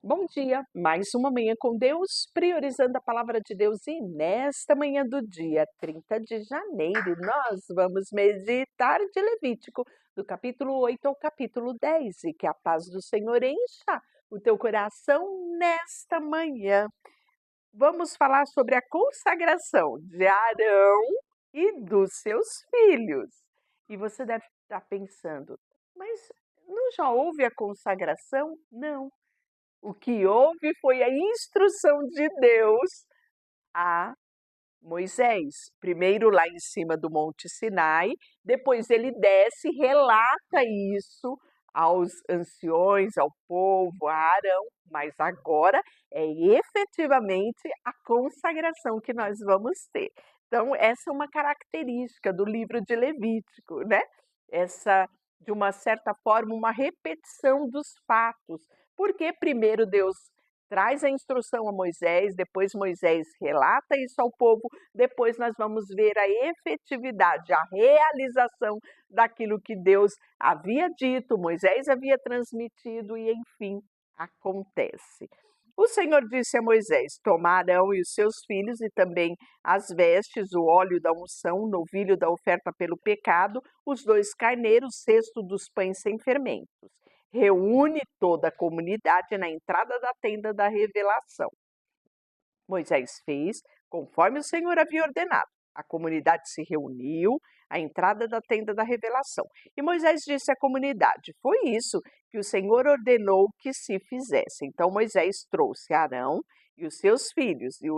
Bom dia, mais uma manhã com Deus, priorizando a palavra de Deus. E nesta manhã do dia 30 de janeiro, nós vamos meditar de Levítico, do capítulo 8 ao capítulo 10. E que a paz do Senhor encha o teu coração nesta manhã. Vamos falar sobre a consagração de Arão e dos seus filhos. E você deve estar pensando, mas não já houve a consagração? Não. O que houve foi a instrução de Deus a Moisés. Primeiro lá em cima do Monte Sinai, depois ele desce e relata isso aos anciões, ao povo, a Arão, mas agora é efetivamente a consagração que nós vamos ter. Então, essa é uma característica do livro de Levítico, né? Essa, de uma certa forma, uma repetição dos fatos. Porque primeiro Deus traz a instrução a Moisés, depois Moisés relata isso ao povo, depois nós vamos ver a efetividade, a realização daquilo que Deus havia dito, Moisés havia transmitido e, enfim, acontece. O Senhor disse a Moisés: toma Arão e os seus filhos e também as vestes, o óleo da unção, o novilho da oferta pelo pecado, os 2 carneiros, cesto dos pães sem fermentos. Reúne toda a comunidade na entrada da tenda da revelação. Moisés fez conforme o Senhor havia ordenado. A comunidade se reuniu à entrada da tenda da revelação. E Moisés disse à comunidade: foi isso que o Senhor ordenou que se fizesse. Então Moisés trouxe Arão e os seus filhos e o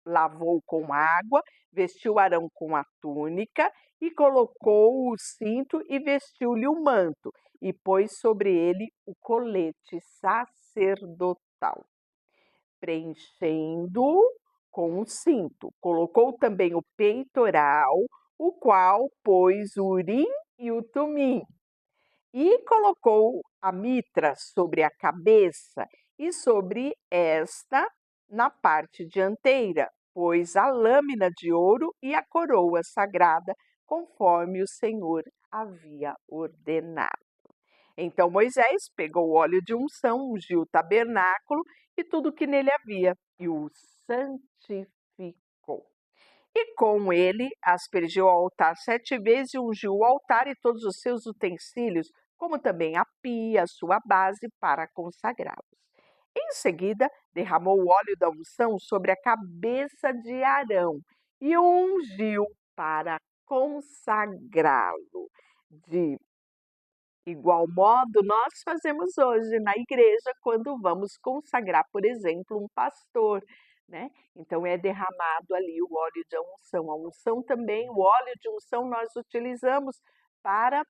lavou com água, vestiu Arão com a túnica e colocou o cinto e vestiu-lhe o manto e pôs sobre ele o colete sacerdotal, preenchendo com o cinto. Colocou também o peitoral, o qual pôs o urim e o tumim. E colocou a mitra sobre a cabeça e sobre esta na parte dianteira, pôs a lâmina de ouro e a coroa sagrada, conforme o Senhor havia ordenado. Então Moisés pegou o óleo de unção, ungiu o tabernáculo e tudo que nele havia, e o santificou. E com ele aspergiu o altar 7 vezes e ungiu o altar e todos os seus utensílios, como também a pia, a sua base, para consagrá-los. Em seguida, derramou o óleo da unção sobre a cabeça de Arão e o ungiu para consagrá-lo. De igual modo, nós fazemos hoje na igreja quando vamos consagrar, por exemplo, um pastor, né? Então é derramado ali o óleo de unção. A unção também, o óleo de unção nós utilizamos para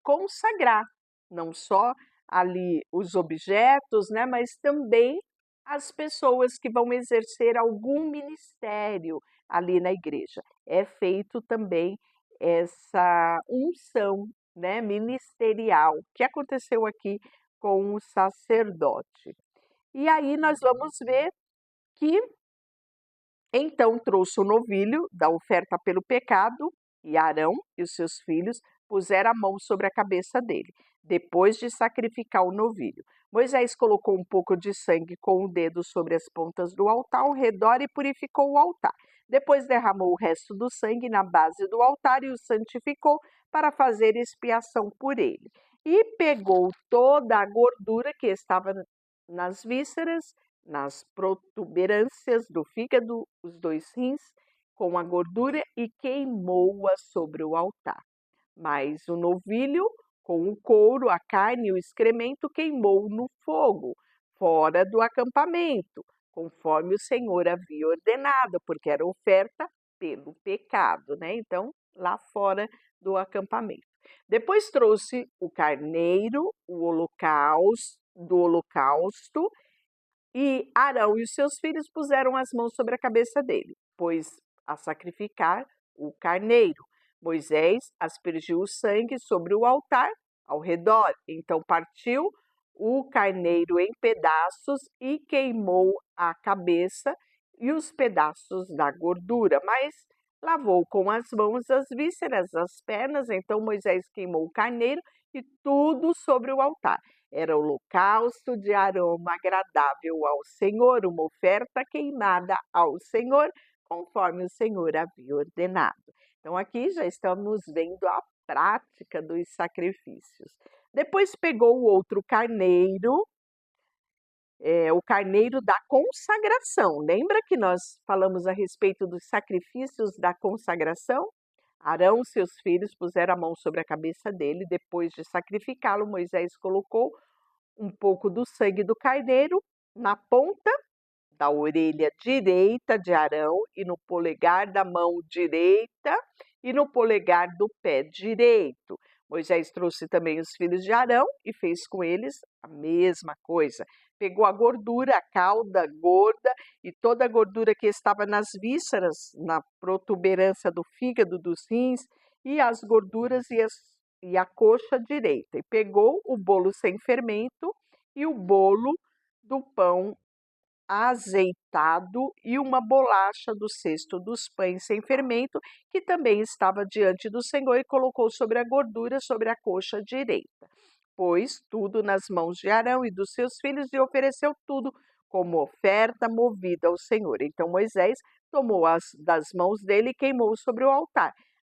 consagrar, não só ali os objetos, né? Mas também as pessoas que vão exercer algum ministério ali na igreja. É feito também essa unção, né, ministerial, que aconteceu aqui com o sacerdote. E aí nós vamos ver que então trouxe o novilho da oferta pelo pecado, e Arão e os seus filhos puseram a mão sobre a cabeça dele, depois de sacrificar o novilho. Moisés colocou um pouco de sangue com o dedo sobre as pontas do altar ao redor e purificou o altar. Depois derramou o resto do sangue na base do altar e o santificou para fazer expiação por ele. E pegou toda a gordura que estava nas vísceras, nas protuberâncias do fígado, os 2 rins, com a gordura e queimou-a sobre o altar. Mas o novilho, com o couro, a carne e o excremento, queimou no fogo, fora do acampamento, conforme o Senhor havia ordenado, porque era oferta pelo pecado, né? Então, lá fora do acampamento. Depois trouxe o carneiro, o holocausto, do holocausto, e Arão e os seus filhos puseram as mãos sobre a cabeça dele, pois a sacrificar o carneiro. Moisés aspergiu o sangue sobre o altar ao redor. Então partiu o carneiro em pedaços e queimou a cabeça e os pedaços da gordura. Mas lavou com as mãos as vísceras, as pernas, então Moisés queimou o carneiro e tudo sobre o altar. Era holocausto de aroma agradável ao Senhor, uma oferta queimada ao Senhor, conforme o Senhor havia ordenado. Então aqui já estamos vendo a prática dos sacrifícios. Depois pegou o outro carneiro, o carneiro da consagração. Lembra que nós falamos a respeito dos sacrifícios da consagração? Arão e seus filhos puseram a mão sobre a cabeça dele. Depois de sacrificá-lo, Moisés colocou um pouco do sangue do carneiro na ponta da orelha direita de Arão e no polegar da mão direita e no polegar do pé direito. Moisés trouxe também os filhos de Arão e fez com eles a mesma coisa. Pegou a gordura, a cauda gorda e toda a gordura que estava nas vísceras, na protuberância do fígado, dos rins, e as gorduras e a coxa direita. E pegou o bolo sem fermento e o bolo do pão azeitado e uma bolacha do cesto dos pães sem fermento, que também estava diante do Senhor, e colocou sobre a gordura, sobre a coxa direita. Pôs tudo nas mãos de Arão e dos seus filhos e ofereceu tudo como oferta movida ao Senhor. Então Moisés tomou das mãos dele e queimou sobre o altar,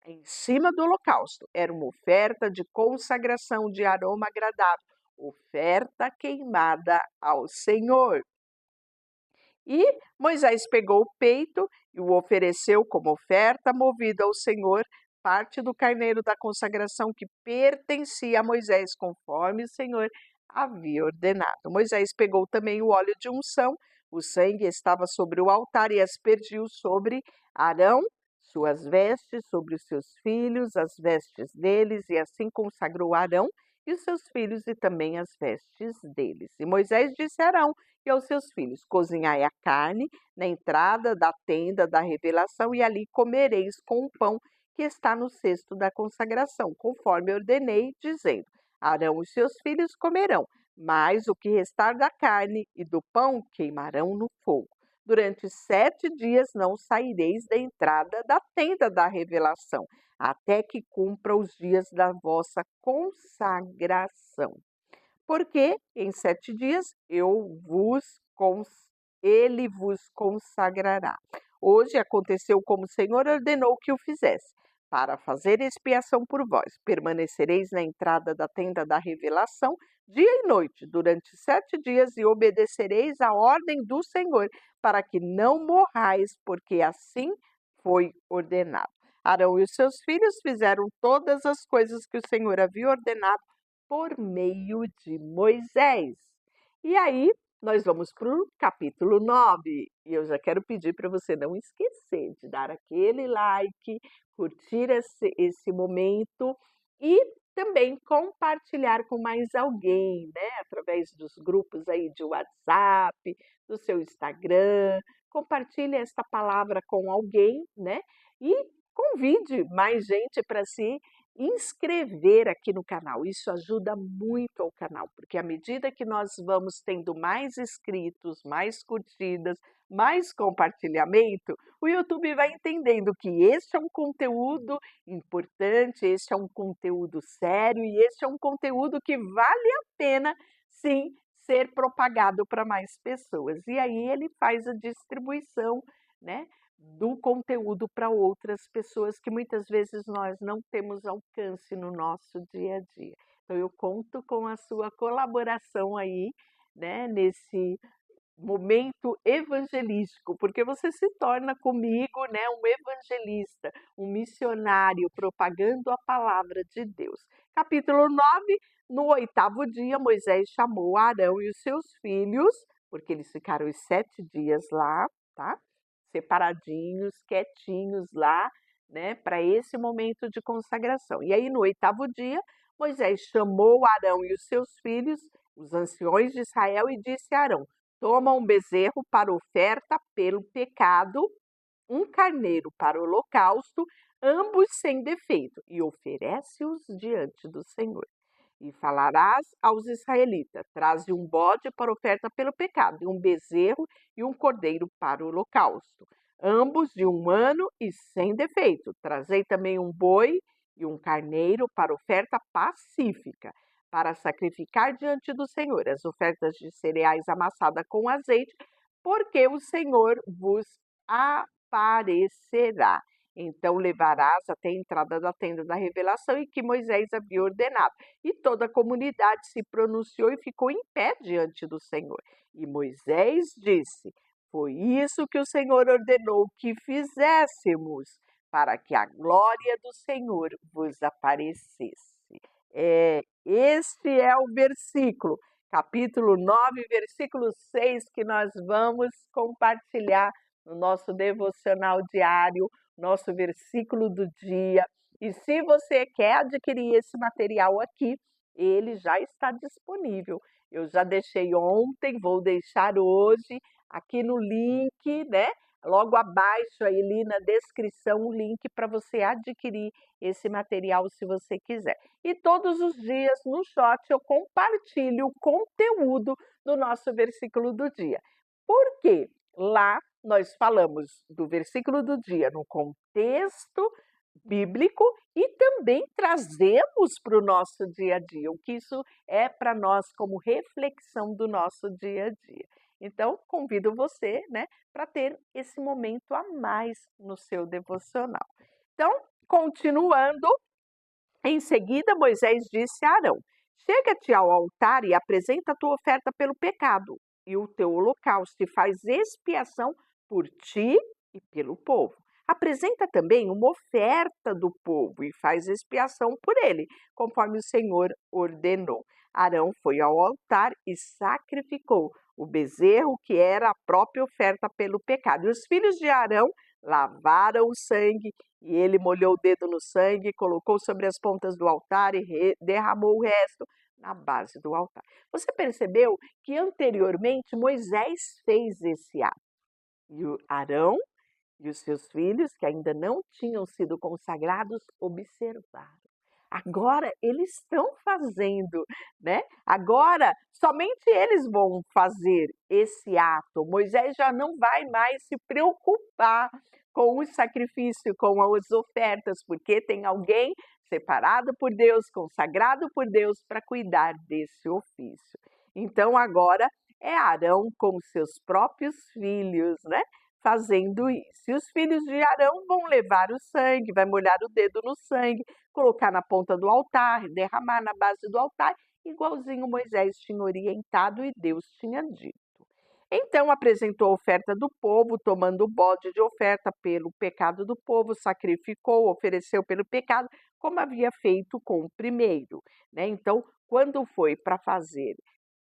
em cima do holocausto. Era uma oferta de consagração de aroma agradável, oferta queimada ao Senhor. E Moisés pegou o peito e o ofereceu como oferta movida ao Senhor, parte do carneiro da consagração que pertencia a Moisés, conforme o Senhor havia ordenado. Moisés pegou também o óleo de unção, o sangue estava sobre o altar e aspergiu sobre Arão, suas vestes, sobre os seus filhos, as vestes deles, e assim consagrou Arão e os seus filhos e também as vestes deles. E Moisés disse a Arão e aos seus filhos: cozinhai a carne na entrada da tenda da revelação, e ali comereis com o pão que está no cesto da consagração, conforme ordenei, dizendo: Arão e seus filhos comerão, mas o que restar da carne e do pão queimarão no fogo. Durante 7 dias não saireis da entrada da tenda da revelação, até que cumpra os dias da vossa consagração. Porque em 7 dias ele vos consagrará. Hoje aconteceu como o Senhor ordenou que o fizesse, para fazer expiação por vós. Permanecereis na entrada da tenda da revelação dia e noite, durante 7 dias, e obedecereis a ordem do Senhor, para que não morrais, porque assim foi ordenado. Arão e os seus filhos fizeram todas as coisas que o Senhor havia ordenado por meio de Moisés. E aí, nós vamos para o capítulo 9. E eu já quero pedir para você não esquecer de dar aquele like, curtir esse momento e também compartilhar com mais alguém, né? Através dos grupos aí de WhatsApp, do seu Instagram. Compartilhe esta palavra com alguém, né? E convide mais gente para se inscrever aqui no canal. Isso ajuda muito ao canal, porque à medida que nós vamos tendo mais inscritos, mais curtidas, mais compartilhamento, o YouTube vai entendendo que este é um conteúdo importante, este é um conteúdo sério e este é um conteúdo que vale a pena, sim, ser propagado para mais pessoas. E aí ele faz a distribuição, né, do conteúdo para outras pessoas que muitas vezes nós não temos alcance no nosso dia a dia. Então eu conto com a sua colaboração aí, né, nesse momento evangelístico, porque você se torna comigo, né, um evangelista, um missionário propagando a palavra de Deus. Capítulo 9, no 8º dia, Moisés chamou Arão e os seus filhos, porque eles ficaram os 7 dias lá, tá? Separadinhos, quietinhos lá, né, para esse momento de consagração. E aí, no 8º dia, Moisés chamou Arão e os seus filhos, os anciões de Israel, e disse a Arão: toma um bezerro para oferta pelo pecado, um carneiro para o holocausto, ambos sem defeito, e oferece-os diante do Senhor. E falarás aos israelitas: traze um bode para oferta pelo pecado, e um bezerro e um cordeiro para o holocausto. ambos de 1 ano e sem defeito. Trazei também um boi e um carneiro para oferta pacífica, para sacrificar diante do Senhor as ofertas de cereais amassada com azeite, porque o Senhor vos aparecerá. Então levarás até a entrada da tenda da revelação e que Moisés havia ordenado. E toda a comunidade se pronunciou e ficou em pé diante do Senhor. E Moisés disse: foi isso que o Senhor ordenou que fizéssemos, para que a glória do Senhor vos aparecesse. Este é o versículo, capítulo 9, versículo 6, que nós vamos compartilhar no nosso devocional diário, nosso versículo do dia. E se você quer adquirir esse material aqui, ele já está disponível. Eu já deixei ontem, vou deixar hoje aqui no link, né? Logo abaixo aí ali na descrição o link para você adquirir esse material se você quiser. E todos os dias no short eu compartilho o conteúdo do nosso versículo do dia. Por quê? Lá nós falamos do versículo do dia no contexto bíblico e também trazemos para o nosso dia a dia, o que isso é para nós como reflexão do nosso dia a dia. Então, convido você, né, para ter esse momento a mais no seu devocional. Então, continuando, em seguida Moisés disse a Arão: chega-te ao altar e apresenta a tua oferta pelo pecado, e o teu holocausto, e faz expiação por ti e pelo povo. Apresenta também uma oferta do povo e faz expiação por ele, conforme o Senhor ordenou. Arão foi ao altar e sacrificou o bezerro, que era a própria oferta pelo pecado. E os filhos de Arão lavaram o sangue, e ele molhou o dedo no sangue, colocou sobre as pontas do altar e derramou o resto na base do altar. Você percebeu que anteriormente Moisés fez esse ato? E o Arão e os seus filhos, que ainda não tinham sido consagrados, observaram. Agora eles estão fazendo, né? Agora somente eles vão fazer esse ato. Moisés já não vai mais se preocupar com o sacrifício, com as ofertas, porque tem alguém separado por Deus, consagrado por Deus para cuidar desse ofício. Então agora é Arão com seus próprios filhos, né? Fazendo isso. E os filhos de Arão vão levar o sangue, vai molhar o dedo no sangue, colocar na ponta do altar, derramar na base do altar, igualzinho Moisés tinha orientado e Deus tinha dito. Então apresentou a oferta do povo, tomando o bode de oferta pelo pecado do povo, sacrificou, ofereceu pelo pecado, como havia feito com o primeiro, né? Então, quando foi para fazer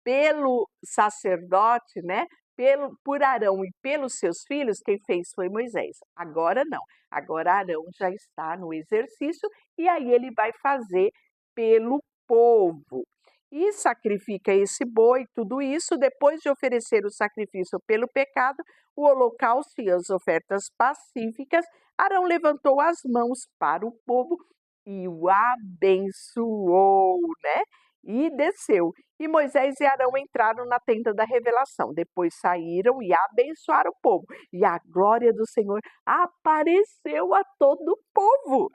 pelo sacerdote, né? Por Arão e pelos seus filhos, quem fez foi Moisés. Agora não. Agora Arão já está no exercício e aí ele vai fazer pelo povo. E sacrifica esse boi, tudo isso, depois de oferecer o sacrifício pelo pecado, o holocausto e as ofertas pacíficas, Arão levantou as mãos para o povo e o abençoou, né? E desceu. E Moisés e Arão entraram na tenda da revelação. Depois saíram e abençoaram o povo. E a glória do Senhor apareceu a todo o povo.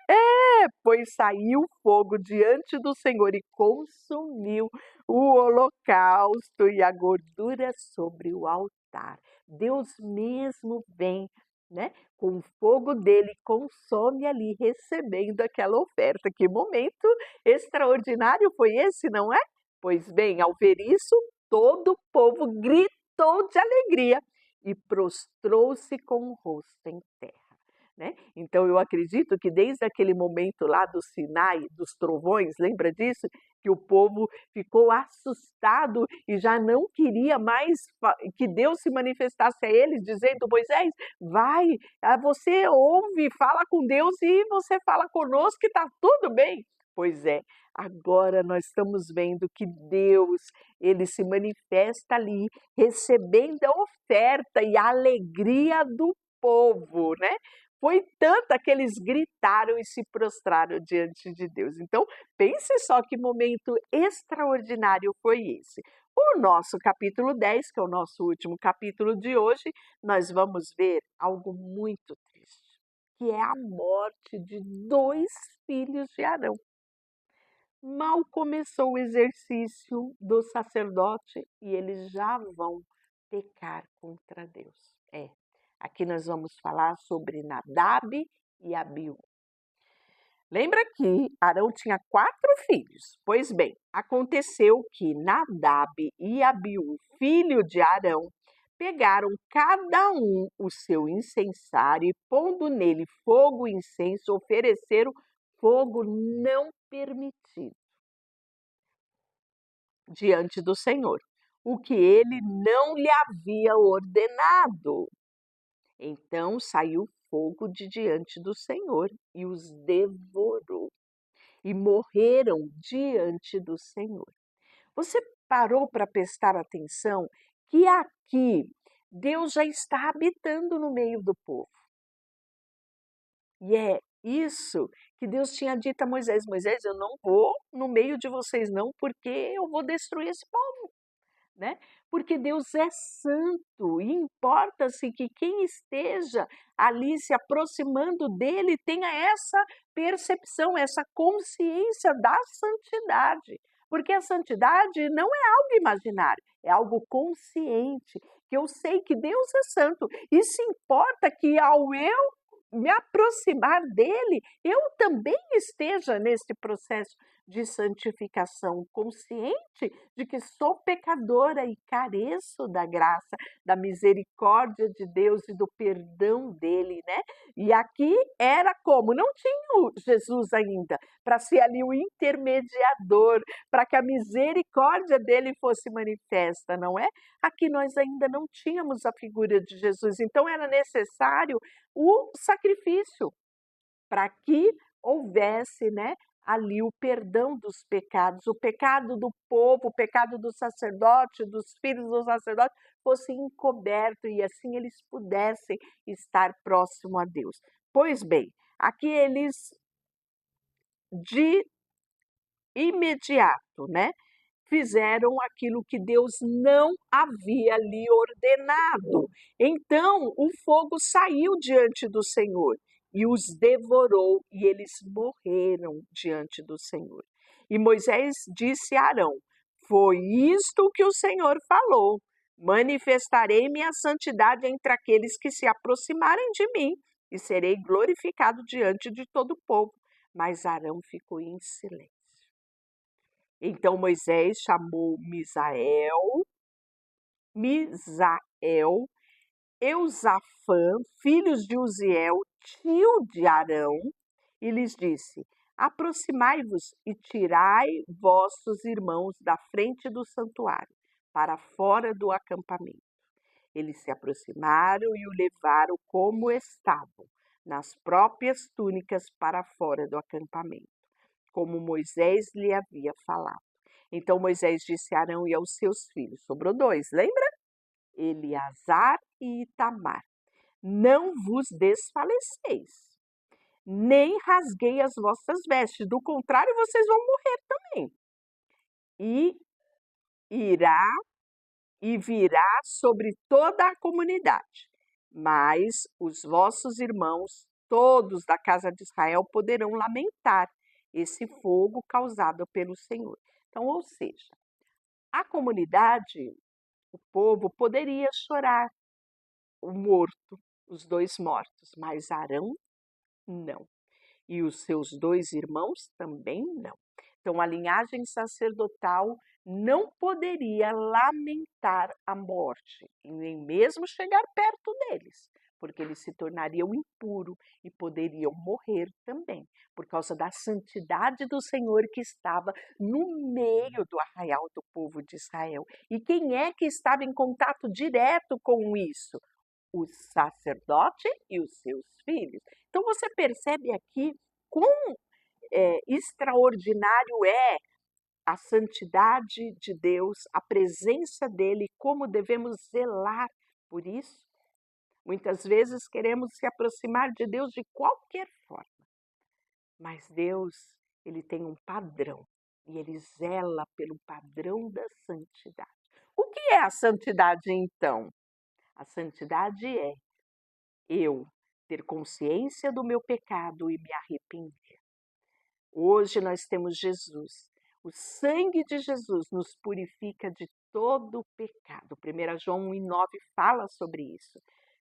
Pois saiu fogo diante do Senhor e consumiu o holocausto e a gordura sobre o altar. Deus mesmo vem, né? Com o fogo dele, consome ali, recebendo aquela oferta. Que momento extraordinário foi esse, não é? Pois bem, ao ver isso, todo o povo gritou de alegria e prostrou-se com o rosto em terra. Né? Então eu acredito que desde aquele momento lá do Sinai, dos trovões, lembra disso? Que o povo ficou assustado e já não queria mais que Deus se manifestasse a eles, dizendo: Moisés, vai, você ouve, fala com Deus e você fala conosco que está tudo bem. Pois é, agora nós estamos vendo que Deus, ele se manifesta ali, recebendo a oferta e a alegria do povo, né? Foi tanta que eles gritaram e se prostraram diante de Deus. Então, pense só que momento extraordinário foi esse. O nosso capítulo 10, que é o nosso último capítulo de hoje, nós vamos ver algo muito triste, que é a morte de 2 filhos de Arão. Mal começou o exercício do sacerdote e eles já vão pecar contra Deus. Aqui nós vamos falar sobre Nadab e Abiú. Lembra que Arão tinha 4 filhos? Pois bem, aconteceu que Nadab e Abiú, filho de Arão, pegaram cada um o seu incensário e, pondo nele fogo e incenso, ofereceram fogo não permitido diante do Senhor, o que ele não lhe havia ordenado. Então saiu fogo de diante do Senhor e os devorou, e morreram diante do Senhor. Você parou para prestar atenção que aqui Deus já está habitando no meio do povo. E é isso que Deus tinha dito a Moisés: Moisés, eu não vou no meio de vocês não, porque eu vou destruir esse povo. Né? Porque Deus é santo e importa-se que quem esteja ali se aproximando dele tenha essa percepção, essa consciência da santidade. Porque a santidade não é algo imaginário, é algo consciente, que eu sei que Deus é santo e se importa que ao eu me aproximar dele, eu também esteja nesse processo de santificação, consciente de que sou pecadora e careço da graça, da misericórdia de Deus e do perdão dele, né? E aqui era como? Não tinha o Jesus ainda, para ser ali o intermediador, para que a misericórdia dele fosse manifesta, não é? Aqui nós ainda não tínhamos a figura de Jesus, então era necessário o sacrifício para que houvesse, né, ali o perdão dos pecados, o pecado do povo, o pecado do sacerdote, dos filhos do sacerdote, fosse encoberto e assim eles pudessem estar próximo a Deus. Pois bem, aqui eles de imediato, né, fizeram aquilo que Deus não havia lhe ordenado. Então o fogo saiu diante do Senhor e os devorou, e eles morreram diante do Senhor. E Moisés disse a Arão: Foi isto que o Senhor falou: manifestarei minha santidade entre aqueles que se aproximarem de mim, e serei glorificado diante de todo o povo. Mas Arão ficou em silêncio. Então Moisés chamou Misael, Eusafã, filhos de Uziel, tio de Arão, e lhes disse: Aproximai-vos e tirai vossos irmãos da frente do santuário, para fora do acampamento. Eles se aproximaram e o levaram como estavam, nas próprias túnicas, para fora do acampamento, como Moisés lhe havia falado. Então Moisés disse a Arão e aos seus filhos, sobrou 2, lembra? Eleazar e Itamar: Não vos desfaleceis, nem rasguei as vossas vestes, do contrário vocês vão morrer também. E irá e virá sobre toda a comunidade, mas os vossos irmãos, todos da casa de Israel, poderão lamentar esse fogo causado pelo Senhor. Então, ou seja, a comunidade, o povo, poderia chorar o morto, os 2 mortos, mas Arão não. E os seus 2 irmãos também não. Então, a linhagem sacerdotal não poderia lamentar a morte, e nem mesmo chegar perto deles, porque eles se tornariam impuros e poderiam morrer também, por causa da santidade do Senhor que estava no meio do arraial do povo de Israel. E quem é que estava em contato direto com isso? O sacerdote e os seus filhos. Então você percebe aqui quão extraordinário é a santidade de Deus, a presença dele, como devemos zelar por isso. Muitas vezes queremos se aproximar de Deus de qualquer forma, mas Deus, ele tem um padrão e ele zela pelo padrão da santidade. O que é a santidade, então? A santidade é eu ter consciência do meu pecado e me arrepender. Hoje nós temos Jesus. O sangue de Jesus nos purifica de todo o pecado. 1 João 1,9 fala sobre isso,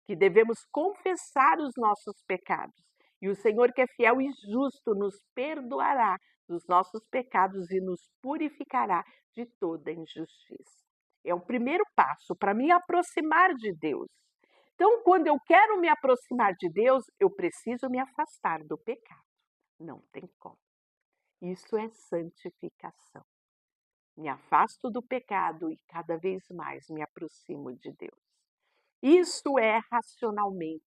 que devemos confessar os nossos pecados. E o Senhor, que é fiel e justo, nos perdoará dos nossos pecados e nos purificará de toda injustiça. É o primeiro passo para me aproximar de Deus. Então, quando eu quero me aproximar de Deus, eu preciso me afastar do pecado. Não tem como. Isso é santificação. Me afasto do pecado e cada vez mais me aproximo de Deus. Isso é racionalmente.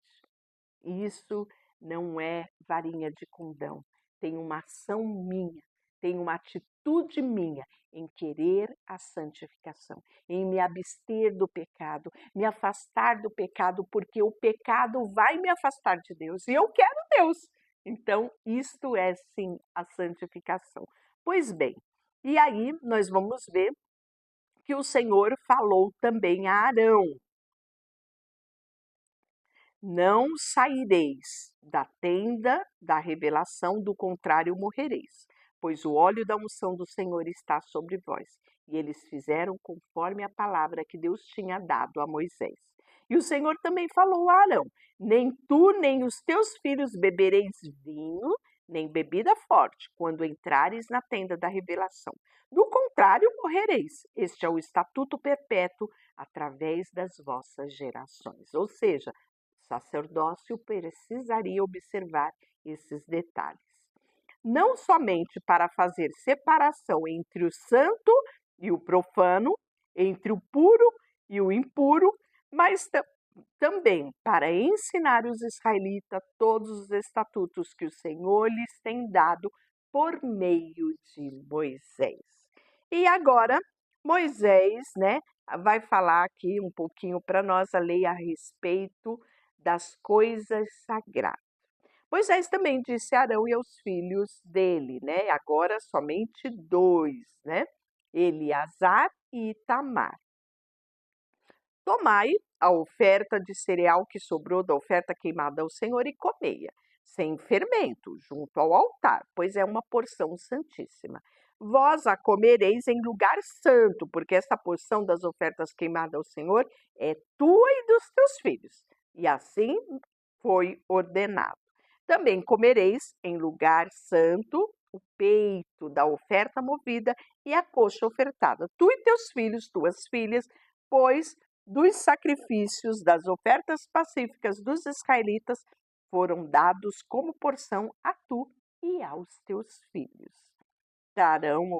Isso não é varinha de condão. Tem uma ação minha, tem uma atitude minha em querer a santificação, em me abster do pecado, me afastar do pecado, porque o pecado vai me afastar de Deus e eu quero Deus. Então, isto é sim a santificação. Pois bem, e aí nós vamos ver que o Senhor falou também a Arão: não saireis da tenda da revelação, do contrário morrereis, pois o óleo da unção do Senhor está sobre vós. E eles fizeram conforme a palavra que Deus tinha dado a Moisés. E o Senhor também falou a Arão: nem tu nem os teus filhos bebereis vinho, nem bebida forte, quando entrares na tenda da revelação. Do contrário, morrereis. Este é o estatuto perpétuo através das vossas gerações. Ou seja, o sacerdócio precisaria observar esses detalhes. Não somente para fazer separação entre o santo e o profano, entre o puro e o impuro, mas também para ensinar os israelitas todos os estatutos que o Senhor lhes tem dado por meio de Moisés. E agora, Moisés, vai falar aqui um pouquinho para nós a lei a respeito das coisas sagradas. Moisés também disse a Arão e aos filhos dele, agora somente dois, Eleazar e Itamar. Tomai a oferta de cereal que sobrou da oferta queimada ao Senhor e comeia, sem fermento, junto ao altar, pois é uma porção santíssima. Vós a comereis em lugar santo, porque esta porção das ofertas queimadas ao Senhor é tua e dos teus filhos. E assim foi ordenado. Também comereis em lugar santo o peito da oferta movida e a coxa ofertada, tu e teus filhos, tuas filhas, pois dos sacrifícios das ofertas pacíficas dos israelitas foram dados como porção a tu e aos teus filhos. Trarão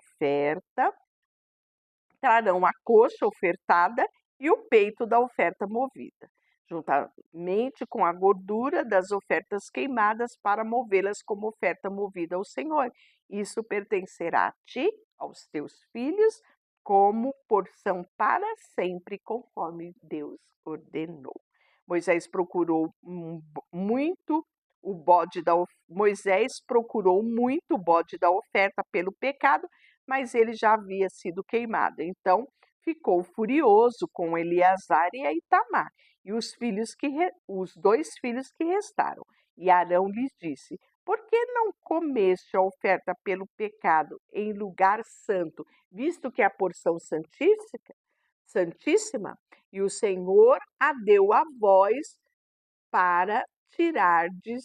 a coxa ofertada e o peito da oferta movida, juntamente com a gordura das ofertas queimadas, para movê-las como oferta movida ao Senhor. Isso pertencerá a ti, aos teus filhos, como porção para sempre, conforme Deus ordenou. Moisés procurou muito o bode da oferta pelo pecado, mas ele já havia sido queimado. Então, ficou furioso com Eleazar e a Itamar e os dois filhos que restaram. E Arão lhes disse: por que não comeste a oferta pelo pecado em lugar santo, visto que é a porção santíssima, e o Senhor a deu a vós para tirardes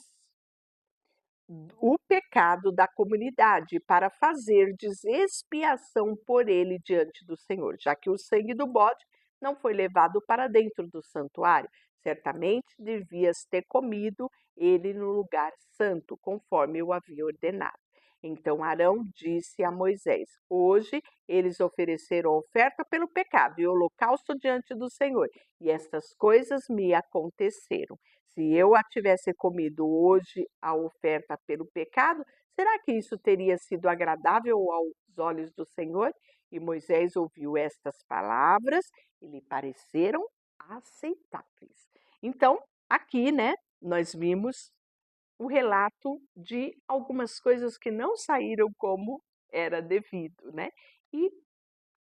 o pecado da comunidade, para fazerdes expiação por ele diante do Senhor, já que o sangue do bode não foi levado para dentro do santuário. Certamente devias ter comido ele no lugar santo, conforme eu havia ordenado. Então Arão disse a Moisés: hoje eles ofereceram oferta pelo pecado e holocausto diante do Senhor, e estas coisas me aconteceram. Se eu a tivesse comido hoje a oferta pelo pecado, será que isso teria sido agradável aos olhos do Senhor? E Moisés ouviu estas palavras e lhe pareceram aceitáveis. Então, aqui, nós vimos o relato de algumas coisas que não saíram como era devido, E,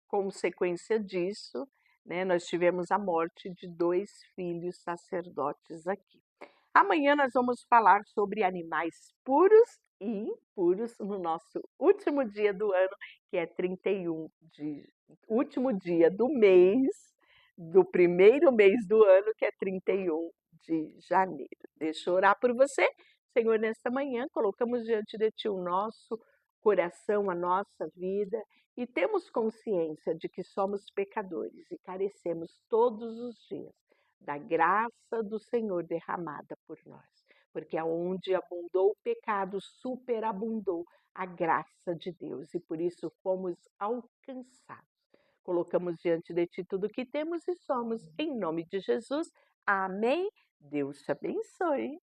consequência disso, né? Nós tivemos a morte de 2 filhos sacerdotes aqui. Amanhã nós vamos falar sobre animais puros e impuros no nosso último dia do ano, que é 31 de último dia do mês, do primeiro mês do ano, que é 31 de janeiro. Deixa eu orar por você. Senhor, nesta manhã colocamos diante de Ti o nosso coração, a nossa vida, e temos consciência de que somos pecadores e carecemos todos os dias da graça do Senhor derramada por nós. Porque aonde abundou o pecado, superabundou a graça de Deus e por isso fomos alcançados. Colocamos diante de Ti tudo o que temos e somos, em nome de Jesus. Amém. Deus te abençoe.